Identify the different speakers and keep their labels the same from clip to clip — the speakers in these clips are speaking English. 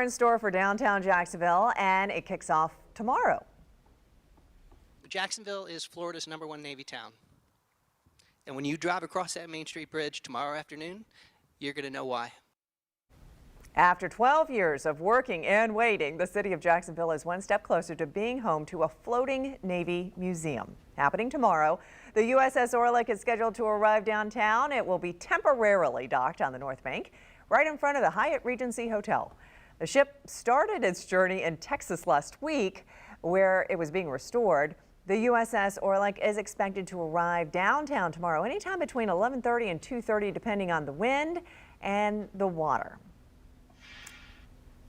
Speaker 1: In store for downtown Jacksonville, and it kicks off tomorrow.
Speaker 2: Jacksonville is Florida's #1 Navy town. And when you drive across that Main Street Bridge tomorrow afternoon, you're going to know why.
Speaker 1: After 12 years of working and waiting, the city of Jacksonville is one step closer to being home to a floating Navy museum. Happening tomorrow, the USS Orleck is scheduled to arrive downtown. It will be temporarily docked on the North Bank, right in front of the Hyatt Regency Hotel. The ship started its journey in Texas last week, where it was being restored. The USS Orleck is expected to arrive downtown tomorrow, anytime between 11:30 and 2:30, depending on the wind and the water.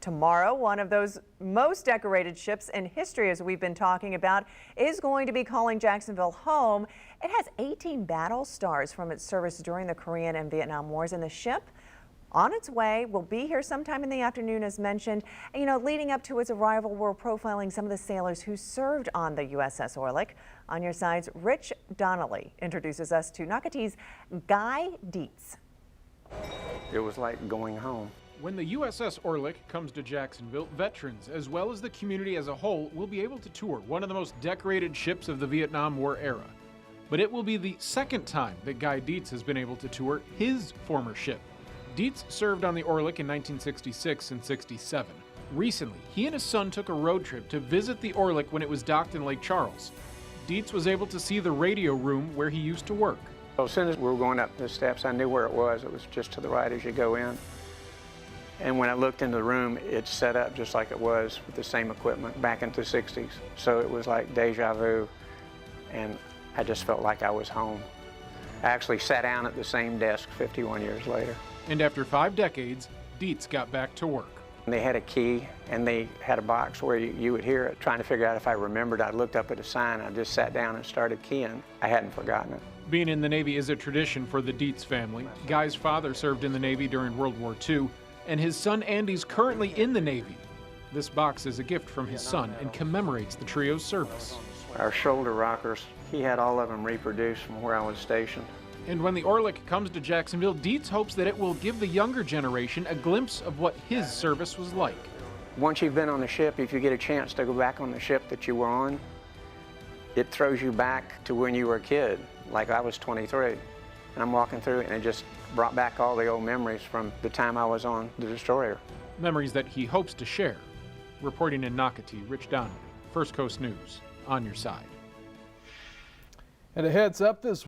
Speaker 1: Tomorrow, one of those most decorated ships in history, as we've been talking about, is going to be calling Jacksonville home. It has 18 battle stars from its service during the Korean and Vietnam Wars, and the ship on its way will be here sometime in the afternoon, as mentioned. And, leading up to its arrival, we're profiling some of the sailors who served on the USS Orleck. On your sides, Rich Donnelly introduces us to Nocati's Guy Dietz.
Speaker 3: It was like going home.
Speaker 4: When the USS Orleck comes to Jacksonville, veterans, as well as the community as a whole, will be able to tour one of the most decorated ships of the Vietnam War era. But it will be the second time that Guy Dietz has been able to tour his former ship. Dietz served on the Orleck in 1966 and 67. Recently, he and his son took a road trip to visit the Orleck when it was docked in Lake Charles. Dietz was able to see the radio room where he used to work.
Speaker 3: As soon as we were going up the steps, I knew where it was. It was just to the right as you go in. And when I looked into the room, it's set up just like it was with the same equipment back into the 60s. So it was like deja vu, and I just felt like I was home. I actually sat down at the same desk 51 years later.
Speaker 4: And after 5 decades, Dietz got back to work.
Speaker 3: They had a key, and they had a box where you would hear it. Trying to figure out if I remembered, I looked up at a sign. I just sat down and started keying. I hadn't forgotten it.
Speaker 4: Being in the Navy is a tradition for the Dietz family. Guy's father served in the Navy during World War II, and his son Andy's currently in the Navy. This box is a gift from his son and commemorates the trio's service.
Speaker 3: Our shoulder rockers, he had all of them reproduced from where I was stationed.
Speaker 4: And when the Orleck comes to Jacksonville, Dietz hopes that it will give the younger generation a glimpse of what his service was like.
Speaker 3: Once you've been on the ship, if you get a chance to go back on the ship that you were on, it throws you back to when you were a kid, like I was 23. And I'm walking through it, and it just brought back all the old memories from the time I was on the destroyer.
Speaker 4: Memories that he hopes to share. Reporting in Nocati, Rich Donnelly, First Coast News, on your side.
Speaker 5: And a heads up this